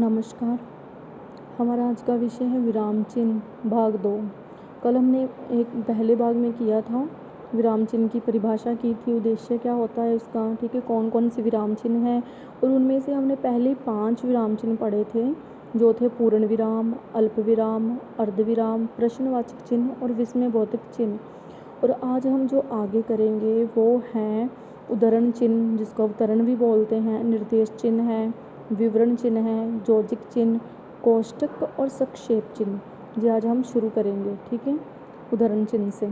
नमस्कार। हमारा आज का विषय है विराम चिन्ह भाग 2। कल हमने एक पहले भाग में किया था, विराम चिन्ह की परिभाषा की थी, उद्देश्य क्या होता है उसका, ठीक है, कौन कौन से विराम चिन्ह हैं। और उनमें से हमने पहले 5 विराम चिन्ह पढ़े थे, जो थे पूर्ण विराम, अल्प विराम, अर्ध विराम, प्रश्नवाचक चिन्ह और विस्मयबोधक चिन्ह। और आज हम जो आगे करेंगे वो हैं उद्धरण चिन्ह, जिसको अवतरण भी बोलते हैं, निर्देश चिन्ह है, विवरण चिन्ह है, योजिक चिन्ह, कोष्टक और संक्षेप चिन्ह। जी आज हम शुरू करेंगे, ठीक है, उद्धरण चिन्ह से।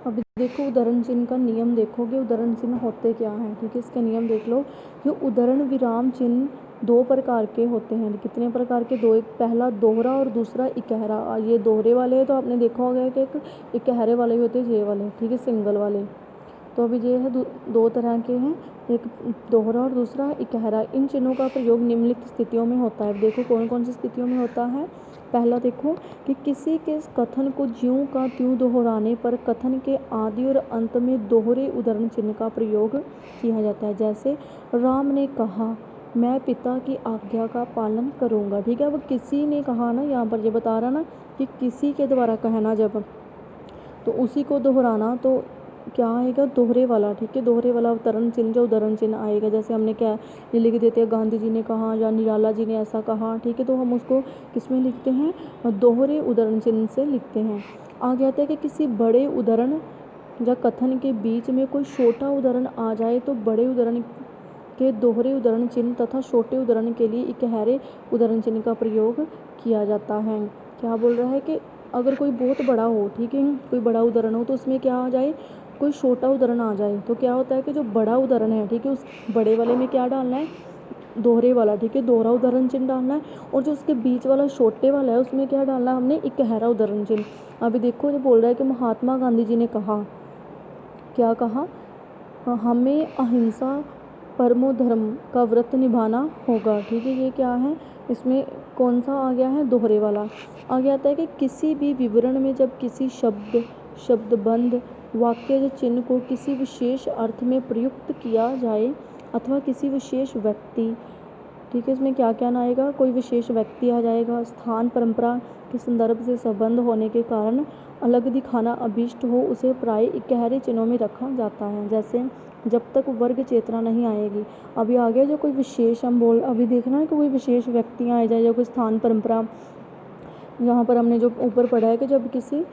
अभी देखो उद्धरण चिन्ह का नियम देखोगे, उद्धरण चिन्ह होते क्या हैं, ठीक है, इसके नियम देख लो। कि उद्धरण विराम चिन्ह 2 प्रकार के होते हैं। कितने प्रकार के? 2। एक पहला दोहरा और दूसरा इकहरा। ये दोहरे वाले हैं तो आपने देखा होगा कि एक इकहरे वाले भी होते हैं, ये वाले, ठीक है, सिंगल वाले। तो अभी ये है 2 तरह के हैं, एक दोहरा और दूसरा इकहरा। इन चिन्हों का प्रयोग निम्नलिखित स्थितियों में होता है। देखो कौन कौन सी स्थितियों में होता है। पहला देखो कि किसी के कथन को ज्यों का त्यों दोहराने पर कथन के आदि और अंत में दोहरे उद्धरण चिन्ह का प्रयोग किया जाता है। जैसे राम ने कहा, मैं पिता की आज्ञा का पालन करूँगा, ठीक है। अब किसी ने कहा ना, यहाँ पर ये बता रहा ना कि किसी के द्वारा कहना जब, तो उसी को दोहराना, तो क्या आएगा? दोहरे वाला, ठीक है, दोहरे वाला अवतरण चिन्ह जो उद्धरण चिन्ह आएगा। जैसे हमने क्या ये लिख देते हैं, गांधी जी ने कहा या निराला जी ने ऐसा कहा, ठीक है, तो हम उसको किसमें लिखते हैं? दोहरे उद्धरण चिन्ह से लिखते हैं। आगे आता है कि किसी बड़े उद्धरण या कथन के बीच में कोई छोटा उद्धरण आ जाए तो बड़े उद्धरण के दोहरे उद्धरण चिन्ह तथा छोटे उद्धरण के लिए इकहरे उद्धरण चिन्ह का प्रयोग किया जाता है। क्या बोल रहा है कि अगर कोई बहुत बड़ा हो, ठीक है, कोई बड़ा उद्धरण हो, तो उसमें क्या आ जाए? कोई छोटा उद्धरण आ जाए तो क्या होता है कि जो बड़ा उद्धरण है, ठीक है, उस बड़े वाले में क्या डालना है? दोहरे वाला, ठीक है, दोहरा उद्धरण चिन्ह डालना है। और जो उसके बीच वाला छोटे वाला है उसमें क्या डालना है हमने? इकहरा उद्धरण चिन्ह। अभी देखो जो बोल रहा है कि महात्मा गांधी जी ने कहा, क्या कहा? हमें अहिंसा परमो धर्म का व्रत निभाना होगा, ठीक है, ये क्या है? इसमें कौन सा आ गया है? दोहरे वाला। आगे आता है कि किसी भी विवरण में जब किसी शब्द, शब्दबंध, वाक्य या चिन्ह को किसी विशेष अर्थ में प्रयुक्त किया जाए अथवा किसी विशेष व्यक्ति, ठीक है, इसमें क्या क्या ना आएगा? कोई विशेष व्यक्ति आ जाएगा, स्थान परंपरा के संदर्भ से संबंध होने के कारण अलग दिखाना अभीष्ट हो, उसे प्राय इकहरे चिन्हों में रखा जाता है। जैसे जब तक वर्ग चेतना नहीं आएगी। अभी आ गया जो कोई विशेष, हम बोल अभी देखना है कि कोई विशेष व्यक्ति आ जाए या कोई स्थान परंपरा। यहाँ पर हमने जो ऊपर पढ़ा है कि जब किसी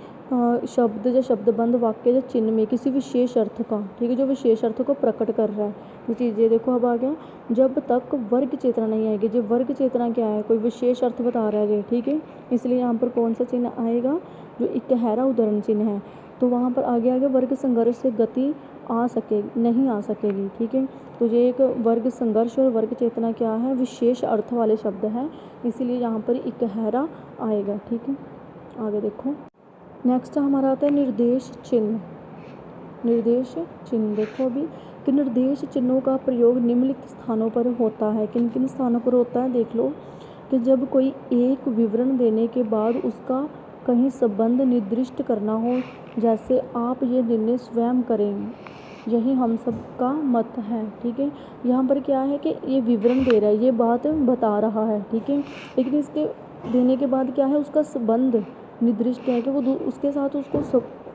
शब्द या शब्दबंध, वाक्य या चिन्ह में किसी विशेष अर्थ का, ठीक है, जो विशेष अर्थ को प्रकट कर रहा है, ये चीज़ें देखो। अब आ गया जब तक वर्ग चेतना नहीं आएगी। जो वर्ग चेतना क्या है? कोई विशेष अर्थ बता रहा है, ठीक है, इसलिए यहाँ पर कौन सा चिन्ह आएगा? जो इकहरा उद्धरण चिन्ह है। तो वहाँ पर आगे वर्ग संघर्ष से गति आ सके नहीं आ सकेगी, ठीक है। तो ये एक वर्ग संघर्ष और वर्ग चेतना क्या है? विशेष अर्थ वाले शब्द हैं, इसीलिए यहाँ पर इकहरा आएगा, ठीक है। आगे देखो, नेक्स्ट हमारा आता है निर्देश चिन्ह। निर्देश चिन्ह देखो अभी कि निर्देश चिन्हों का प्रयोग निम्नलिखित स्थानों पर होता है। किन किन स्थानों पर होता है देख लो। कि जब कोई एक विवरण देने के बाद उसका कहीं संबंध निर्दिष्ट करना हो, जैसे आप ये निर्णय स्वयं करें, यही हम सब का मत है, ठीक है। यहाँ पर क्या है कि ये विवरण दे रहा है, ये बात बता रहा है, ठीक है, लेकिन इसके देने के बाद क्या है? उसका संबंध निर्दिष्ट है कि वो उसके साथ उसको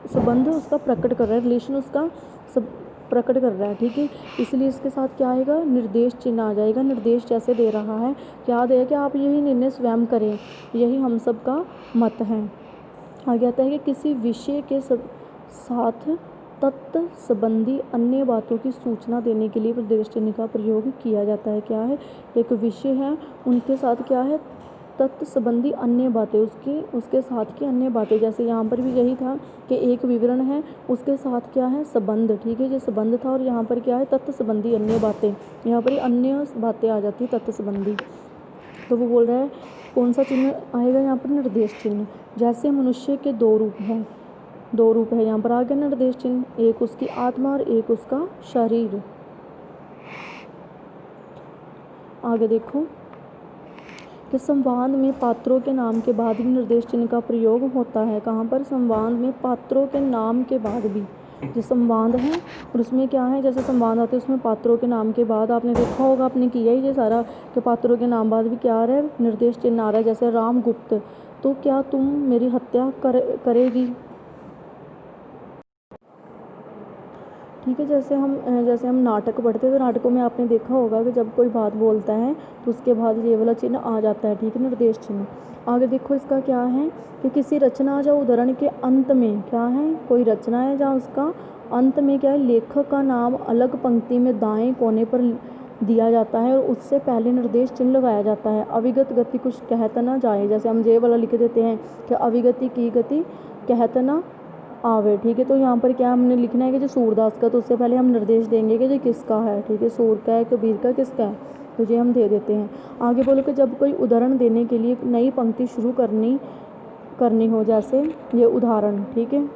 संबंध उसका प्रकट कर रहा है, रिलेशन उसका सब प्रकट कर रहा है, ठीक है। इसलिए इसके साथ क्या आएगा? निर्देश चिन्ह आ जाएगा। निर्देश जैसे दे रहा है, क्या दे कि आप यही निर्णय स्वयं करें, यही हम सब का मत है। आगे आता है कि किसी विषय के साथ तत्व संबंधी अन्य बातों की सूचना देने के लिए निर्देश चिन्ह का प्रयोग किया जाता है। क्या है? एक विषय है, उनके साथ क्या है? तत्व संबंधी अन्य बातें, उसके साथ की अन्य बातें। जैसे यहाँ पर भी यही था कि एक विवरण है, उसके साथ क्या है? संबंध, ठीक है, ये संबंध था। और यहाँ पर क्या है? तत्व संबंधी अन्य बातें। यहाँ पर अन्य बातें आ जाती है तत्व संबंधी। तो वो बोल रहा है कौन सा चिन्ह आएगा यहाँ पर? निर्देश चिन्ह। जैसे मनुष्य के 2 रूप हैं, 2 रूप है, यहाँ पर आ गया निर्देश चिन्ह, एक उसकी आत्मा और एक उसका शरीर। आगे देखो कि संवाद में पात्रों के नाम के बाद भी निर्देश चिन्ह का प्रयोग होता है। कहाँ पर? संवाद में पात्रों के नाम के बाद भी, जो संवाद है और उसमें क्या है, जैसे संवाद आते हैं उसमें पात्रों के नाम के बाद आपने देखा होगा, आपने किया ही ये सारा कि पात्रों के नाम बाद भी क्या आ रहा है, निर्देश चिन्ह आ रहा है। जैसे राम गुप्त, तो क्या तुम मेरी हत्या करेगी। ठीक है। जैसे हम नाटक पढ़ते हैं तो नाटकों में आपने देखा होगा कि जब कोई बात बोलता है तो उसके बाद ये वाला चिन्ह आ जाता है। ठीक है, निर्देश चिन्ह। आगे देखो इसका क्या है कि किसी रचना या उदाहरण के अंत में क्या है, कोई रचना है जहाँ उसका अंत में क्या है, लेखक का नाम अलग पंक्ति में दाएं कोने पर दिया जाता है और उससे पहले निर्देश चिन्ह लगाया जाता है। अविगत गति कुछ कहत ना जाए, जैसे हम जे वाला लिख देते हैं कि अविगति की गति कहत ना आवे। ठीक है, तो यहाँ पर क्या हमने लिखना है कि जो सूरदास का, तो उससे पहले हम निर्देश देंगे कि जो किसका है। ठीक है, सूर का है, कबीर का, किसका है, तो ये हम दे देते हैं। आगे बोलो कि जब कोई उदाहरण देने के लिए नई पंक्ति शुरू करनी हो, जैसे ये उदाहरण। ठीक है,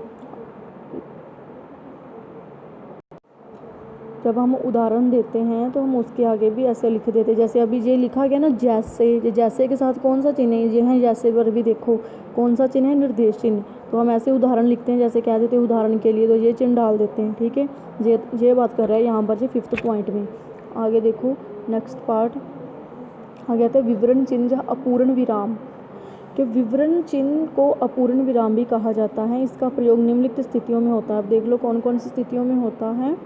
जब हम उदाहरण देते हैं तो हम उसके आगे भी ऐसे लिख देते हैं। जैसे अभी ये लिखा गया ना जैसे, जैसे के साथ कौन सा चिन्ह है, ये है जैसे पर भी देखो कौन सा चिन्ह है, निर्देश चिन्ह। तो हम ऐसे उदाहरण लिखते हैं, जैसे कह देते हैं उदाहरण के लिए, तो ये चिन्ह डाल देते हैं। ठीक है, ये बात कर रहा है यहाँ पर जी 5th पॉइंट में। आगे देखो नेक्स्ट पार्ट आ गया था विवरण चिन्ह जहाँ अपूर्ण विराम, कि विवरण चिन्ह को अपूर्ण विराम भी कहा जाता है। इसका प्रयोग निम्नलिखित स्थितियों में होता है। अब देख लो कौन कौन सी स्थितियों में होता है,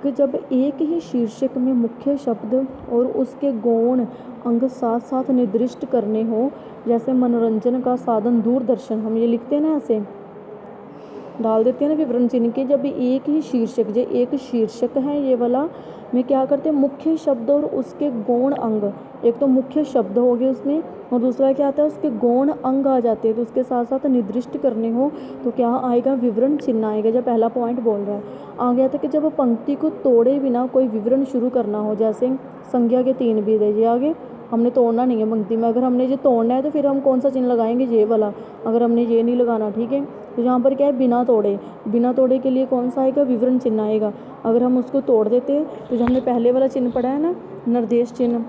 कि जब एक ही शीर्षक में मुख्य शब्द और उसके गौण अंग साथ साथ निर्दिष्ट करने हो, जैसे मनोरंजन का साधन दूरदर्शन, हम ये लिखते हैं ना, ऐसे डाल देते हैं ना विवरण चिन्ह के। जब एक ही शीर्षक, जो एक शीर्षक है ये वाला, में क्या करते हैं, मुख्य शब्द और उसके गौण अंग, एक तो मुख्य शब्द हो गए उसमें और दूसरा क्या आता है, उसके गौण अंग आ जाते हैं, तो उसके साथ साथ निर्दिष्ट करने हो तो क्या आएगा, विवरण चिन्ह आएगा। जब पहला पॉइंट बोल रहा है आ गया था कि जब पंक्ति को तोड़े बिना कोई विवरण शुरू करना हो, जैसे संज्ञा के 3 भेद है, ये आगे हमने तोड़ना नहीं है पंक्ति में। अगर हमने ये तोड़ना है तो फिर हम कौन सा चिन्ह लगाएंगे, ये वाला। अगर हमने ये नहीं लगाना, ठीक है, तो यहाँ पर क्या है, बिना तोड़े, बिना तोड़े के लिए कौन सा आएगा, विवरण चिन्ह आएगा। अगर हम उसको तोड़ देते हैं तो जो हमने पहले वाला चिन्ह पढ़ा है ना, निर्देश चिन्ह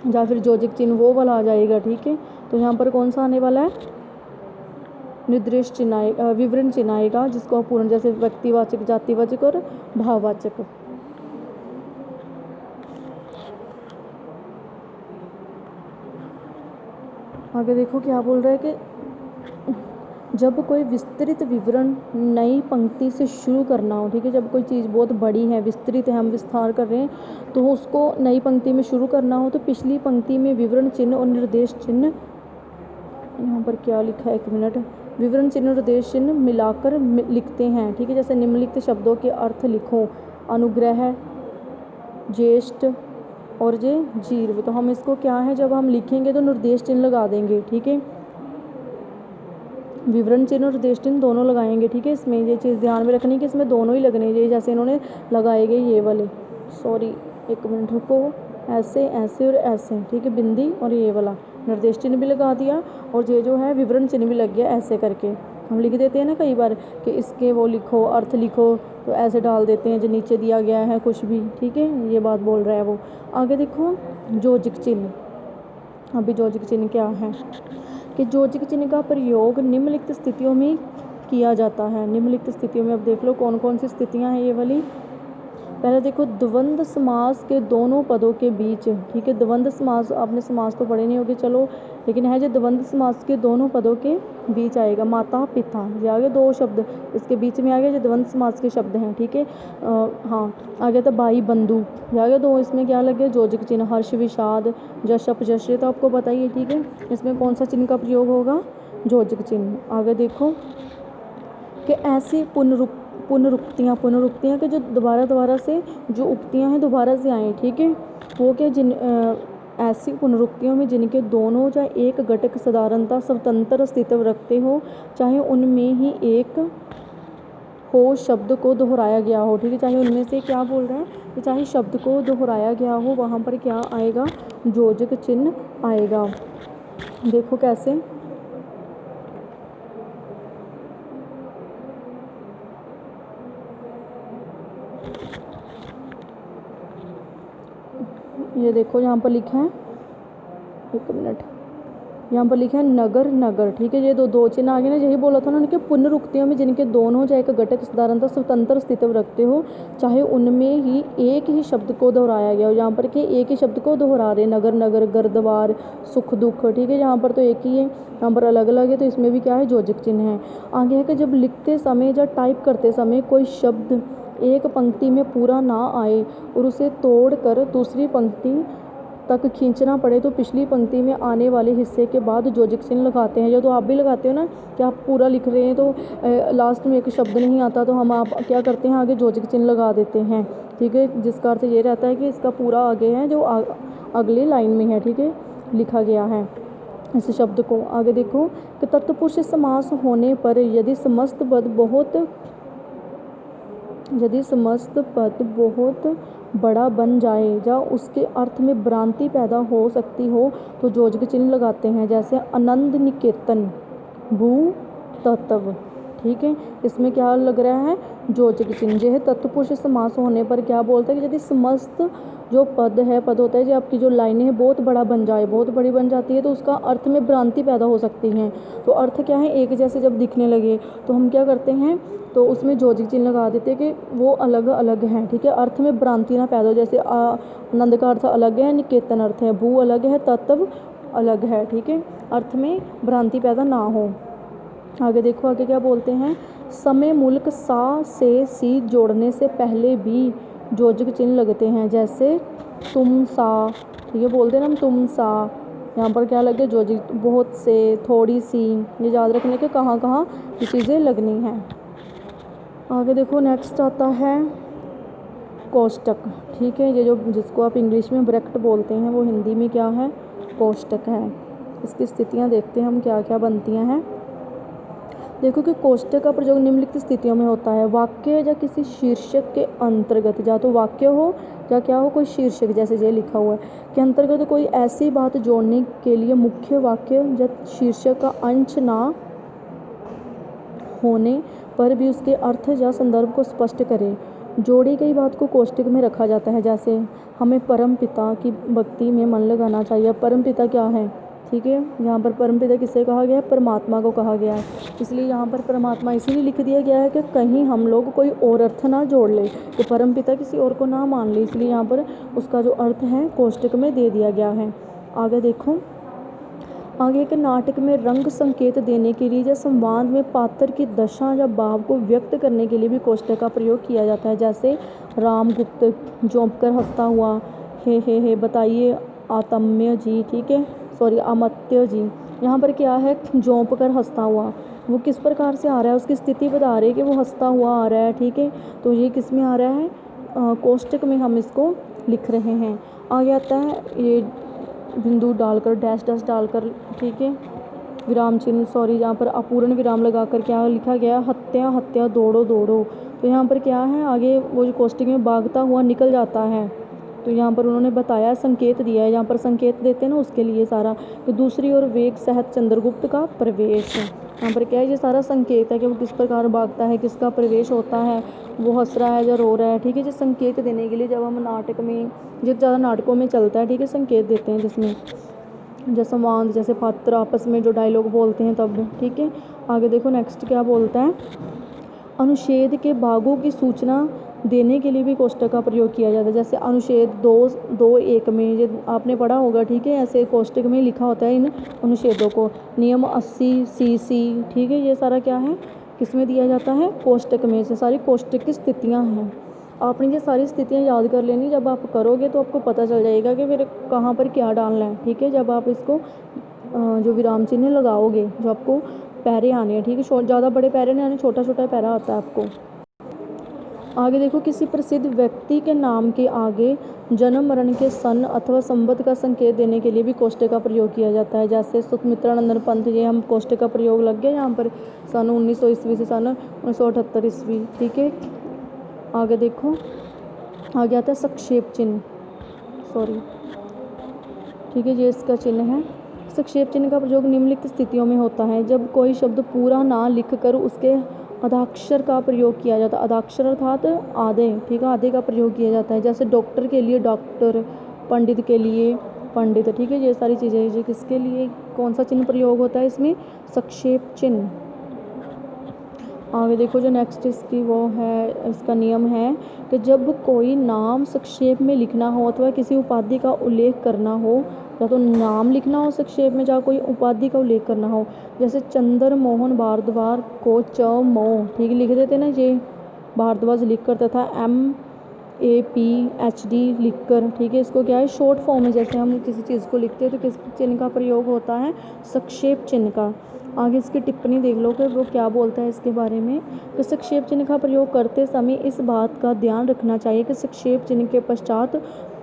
या फिर योजक चिन्ह, वो वाला आ जाएगा। ठीक है, तो यहाँ पर कौन सा आने वाला है, निर्देश चिन्ह आएगा, विवरण चिन्ह आएगा, जिसको अपूर्ण, जैसे व्यक्तिवाचक, जातिवाचक और भाववाचक। आगे देखो क्या बोल रहा है कि जब कोई विस्तृत विवरण नई पंक्ति से शुरू करना हो। ठीक है, जब कोई चीज़ बहुत बड़ी है, विस्तृत है, हम विस्तार कर रहे हैं, तो उसको नई पंक्ति में शुरू करना हो तो पिछली पंक्ति में विवरण चिन्ह और निर्देश चिन्ह, यहाँ पर क्या लिखा है, 1 मिनट, विवरण चिन्ह और निर्देश चिन्ह मिलाकर लिखते हैं। ठीक है, जैसे निम्नलिखित शब्दों के अर्थ लिखो, अनुग्रह, ज्येष्ठ और जे जीव, तो हम इसको क्या है, जब हम लिखेंगे तो निर्देश चिन्ह लगा देंगे। ठीक है, विवरण चिन्ह और निर्देश चिन्ह दोनों लगाएंगे। ठीक है, इसमें ये चीज़ ध्यान में रखनी कि इसमें दोनों ही लगने चाहिए, जैसे इन्होंने लगाए गए ये वाले, सॉरी 1 मिनट रुको, ऐसे ऐसे और ऐसे। ठीक है, बिंदी और ये वाला निर्देश चिन्ह भी लगा दिया और ये जो है विवरण चिन्ह भी लग गया, ऐसे करके हम लिख देते हैं ना कई बार कि इसके वो लिखो, अर्थ लिखो, तो ऐसे डाल देते हैं जो नीचे दिया गया है कुछ भी। ठीक है, ये बात बोल रहा है वो। आगे देखो योजक चिन्ह। अभी योजक चिन्ह क्या है, कि योजक चिन्ह का प्रयोग निम्नलिखित स्थितियों में किया जाता है। निम्नलिखित स्थितियों में अब देख लो कौन कौन सी स्थितियां हैं ये वाली। पहले देखो द्वंद्व समास के दोनों पदों के बीच। ठीक है, द्वंद्व समास आपने समास तो पढ़े नहीं होगे, चलो, लेकिन है जो द्वंद्व समास के दोनों पदों के बीच आएगा, माता पिता, ये आ गए 2 शब्द, इसके बीच में आ गया जो द्वंद्व समास के शब्द हैं। ठीक है, हाँ, आ गया था भाई बंधु, ये आ गया 2, इसमें क्या लग गया, योजक चिन्ह। हर्ष विषाद, जशप जश्रे, तो आपको बताइए। ठीक है, इसमें कौन सा चिन्ह का प्रयोग होगा, योजक चिन्ह। आगे देखो कि ऐसी पुनरुक्तियाँ के जो दोबारा से जो उक्तियाँ हैं दोबारा से आएँ। ठीक है, वो क्या, ऐसी पुनरुक्तियों में जिनके दोनों या एक घटक साधारणतः स्वतंत्र अस्तित्व रखते हो, चाहे उनमें ही एक हो शब्द को दोहराया गया हो। ठीक है, चाहे उनमें से क्या बोल रहा है कि चाहे शब्द को दोहराया गया हो, वहाँ पर क्या आएगा, योजक चिन्ह आएगा। देखो कैसे, ये देखो यहाँ पर लिखा है, 1 मिनट, यहाँ पर लिखा है नगर नगर, ठीक है। ये दो चिन्ह आगे ना, यही बोला था उन्होंने कि पुनरुक्तियों में जिनके दोनों चाहे एक घटक साधारणतः स्वतंत्र अस्तित्व रखते हो, चाहे उनमें ही एक ही शब्द को दोहराया गया हो। यहाँ पर कि एक ही शब्द को दोहरा रहे, नगर नगर, गर्दवार, सुख दुख, ठीक है। यहाँ पर तो एक ही है, यहाँ पर अलग अलग है, तो इसमें भी क्या है, योजक चिन्ह है। आगे है कि जब लिखते समय या टाइप करते समय कोई शब्द एक पंक्ति में पूरा ना आए और उसे तोड़ कर दूसरी पंक्ति तक खींचना पड़े तो पिछली पंक्ति में आने वाले हिस्से के बाद योजक चिन्ह लगाते हैं। या तो आप भी लगाते हो ना कि आप पूरा लिख रहे हैं तो लास्ट में एक शब्द नहीं आता तो हम आप क्या करते हैं, आगे योजक चिन्ह लगा देते हैं, ठीक है। जिसका अर्थ ये रहता है कि इसका पूरा आगे है जो अगली लाइन में है, ठीक है, लिखा गया है इस शब्द को। आगे देखो कि तत्पुरुष समास होने पर यदि समस्त पद बहुत बड़ा बन जाए या उसके अर्थ में भ्रांति पैदा हो सकती हो तो योजक चिन्ह लगाते हैं, जैसे आनंद निकेतन, भू तत्व, ठीक है। इसमें क्या लग रहा है, योजक चिन्ह। यह तत्पुरुष समास होने पर क्या बोलता है कि यदि समस्त जो पद होता है जो आपकी जो लाइनें हैं बहुत बड़ा बन जाए, बहुत बड़ी बन जाती है तो उसका अर्थ में भ्रांति पैदा हो सकती हैं। तो अर्थ क्या है, एक जैसे जब दिखने लगे तो हम क्या करते हैं, तो उसमें योजक चिन्ह लगा देते हैं कि वो अलग अलग हैं, ठीक है। अर्थ में भ्रांति ना पैदा हो, जैसे आनंद का अर्थ अलग है, निकेतन अर्थ है, भू अलग है, तत्व अलग है, ठीक है। अर्थ में भ्रांति पैदा ना हो। आगे देखो, आगे क्या बोलते हैं, समय मुल्क सा से सी जोड़ने से पहले भी योजक चिन्ह लगते हैं, जैसे तुम सा, ठीक है, बोलते हैं ना हम तुम सा, यहाँ पर क्या लगे, योजक। बहुत से, थोड़ी सी, ये याद रखने के कहाँ कहाँ ये चीज़ें लगनी हैं। आगे देखो नेक्स्ट आता है कोष्टक, ठीक है। ये जो जिसको आप इंग्लिश में ब्रैकेट बोलते हैं वो हिंदी में क्या है, कोष्टक है। इसकी स्थितियाँ देखते हैं हम क्या क्या बनती हैं। देखो कि कोष्टक का प्रयोग निम्नलिखित स्थितियों में होता है, वाक्य या किसी शीर्षक के अंतर्गत, या तो वाक्य हो या क्या हो, कोई शीर्षक जैसे ये लिखा हुआ है के अंतर्गत कोई ऐसी बात जोड़ने के लिए मुख्य वाक्य या शीर्षक का अंश ना होने पर भी उसके अर्थ या संदर्भ को स्पष्ट करे। जोड़ी गई बात को कोष्टक में रखा जाता है, जैसे हमें परम पिता की भक्ति में मन लगाना चाहिए। परम पिता क्या है, ठीक है। यहाँ पर परम पिता किसे कहा गया है, परमात्मा को कहा गया है, इसलिए यहाँ पर परमात्मा इसीलिए लिख दिया गया है कि कहीं हम लोग कोई और अर्थ ना जोड़ ले, कि परम पिता किसी और को ना मान ले, इसलिए यहाँ पर उसका जो अर्थ है कोष्टक में दे दिया गया है। आगे देखो, आगे के नाटक में रंग संकेत देने के लिए या संवाद में पात्र की दशा या भाव को व्यक्त करने के लिए भी कोष्टक का प्रयोग किया जाता है, जैसे रामगुप्त जोंप कर हंसता हुआ, हे बताइए आतम्य जी, ठीक है, सॉरी अमत्य जी। यहाँ पर क्या है, जोंप कर हंसता हुआ, वो किस प्रकार से आ रहा है, उसकी स्थिति बता रही है कि वो हंसता हुआ आ रहा है, ठीक है। तो ये किस में आ रहा है, कोष्टक में हम इसको लिख रहे हैं। आगे आता है ये बिंदु डालकर, डैश डैश डालकर, ठीक है, विराम चिन्ह, सॉरी यहाँ पर अपूर्ण विराम लगाकर क्या लिखा गया, हत्या हत्या दौड़ो दौड़ो। तो यहाँ पर क्या है, आगे वो जो कोष्टक में भागता हुआ निकल जाता है, तो यहाँ पर उन्होंने बताया, संकेत दिया है, यहाँ पर संकेत देते हैं ना उसके लिए सारा। तो दूसरी ओर वेग सहित चंद्रगुप्त का प्रवेश, यहाँ पर क्या है, ये सारा संकेत है कि वो किस प्रकार भागता है, किसका प्रवेश होता है, वो हंस रहा है या रो रहा है, ठीक है। जो संकेत देने के लिए जब हम नाटक में, जो ज़्यादा नाटकों में चलता है, ठीक है, संकेत देते हैं जिसमें जैसे संवाद, जैसे पात्र आपस में जो डायलॉग बोलते हैं तब, ठीक है। आगे देखो नेक्स्ट क्या बोलता है, अनुच्छेद के भागों की सूचना देने के लिए भी कोष्टक का प्रयोग किया जाता है, जैसे अनुच्छेद 2.1 में, ये आपने पढ़ा होगा, ठीक है। ऐसे कोष्टक में लिखा होता है इन अनुच्छेदों को, नियम 80 CC, ठीक है। ये सारा क्या है, किस में दिया जाता है, कोष्टक में। से सारी कोष्टक की स्थितियाँ हैं, आपने ये सारी स्थितियाँ याद कर लेनी, जब आप करोगे तो आपको पता चल जाएगा कि फिर कहाँ पर क्या डालना है, ठीक है। जब आप इसको जो विराम चिन्ह लगाओगे, जो आपको पैरे आने हैं, ठीक है, ज़्यादा बड़े पैरे नहीं आने, छोटा छोटा पैरा आता है आपको। आगे देखो, किसी प्रसिद्ध व्यक्ति के नाम के आगे जन्म मरण के सन अथवा संवत का संकेत देने के लिए भी कोष्टक का प्रयोग किया जाता है, जैसे सुमित्रानंद पंत, ये हम कोष्टक का प्रयोग लग गया यहाँ पर, सन 1900 ईस्वी से सन 1978 ईस्वी, ठीक है। आगे देखो, आगे आता है संक्षेप चिन्ह, सॉरी, ठीक है, ये इसका चिन्ह है। संक्षेप चिन्ह का प्रयोग निम्नलिखित स्थितियों में होता है, जब कोई शब्द पूरा ना लिखकर उसके अदाक्षर का प्रयोग किया जाता है, अदाक्षर अर्थात आधे, ठीक है, आधे का प्रयोग किया जाता है, जैसे डॉक्टर के लिए डॉक्टर, पंडित के लिए पंडित। ठीक है, ये सारी चीज़ें, ये किसके लिए कौन सा चिन्ह प्रयोग होता है इसमें, संक्षेप चिन्ह। आगे देखो जो नेक्स्ट इसकी वो है, इसका नियम है कि जब कोई नाम संक्षेप में लिखना हो अथवा किसी उपाधि का उल्लेख करना हो, या तो नाम लिखना हो संक्षेप में, या कोई उपाधि का उल्लेख करना हो, जैसे चंद्र मोहन भारद्वाज को च मो, ठीक है, लिख देते ना, ये भारद्वाज लिख कर, तथा MAPHD लिख कर, ठीक है, इसको क्या है शॉर्ट फॉर्म में, जैसे हम किसी चीज़ को लिखते हैं तो किस चिन्ह का प्रयोग होता है, संक्षेप चिन्ह का। आगे इसकी टिप्पणी देख लो कि वो क्या बोलता है इसके बारे में, कि संक्षेप चिन्ह का प्रयोग करते समय इस बात का ध्यान रखना चाहिए कि संक्षेप चिन्ह के पश्चात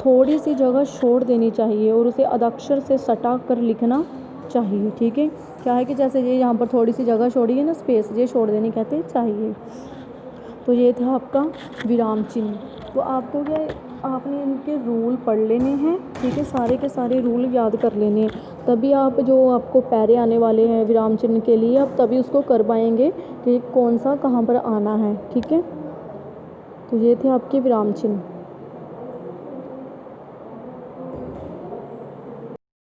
थोड़ी सी जगह छोड़ देनी चाहिए और उसे अदाक्षर से सटा कर लिखना चाहिए। ठीक है, क्या है कि जैसे ये यहाँ पर थोड़ी सी जगह छोड़ी है ना, स्पेस, ये छोड़ देनी कहते चाहिए। तो ये था आपका विराम चिन्ह। तो आपको क्या, आपने इनके रूल पढ़ लेने हैं, ठीक है, सारे के सारे रूल याद कर लेने हैं, तभी आप जो आपको पैरे आने वाले हैं विराम चिन्ह के लिए, आप तभी उसको कर पाएंगे कि कौन सा कहाँ पर आना है। ठीक है, तो ये थे आपके विराम चिन्ह।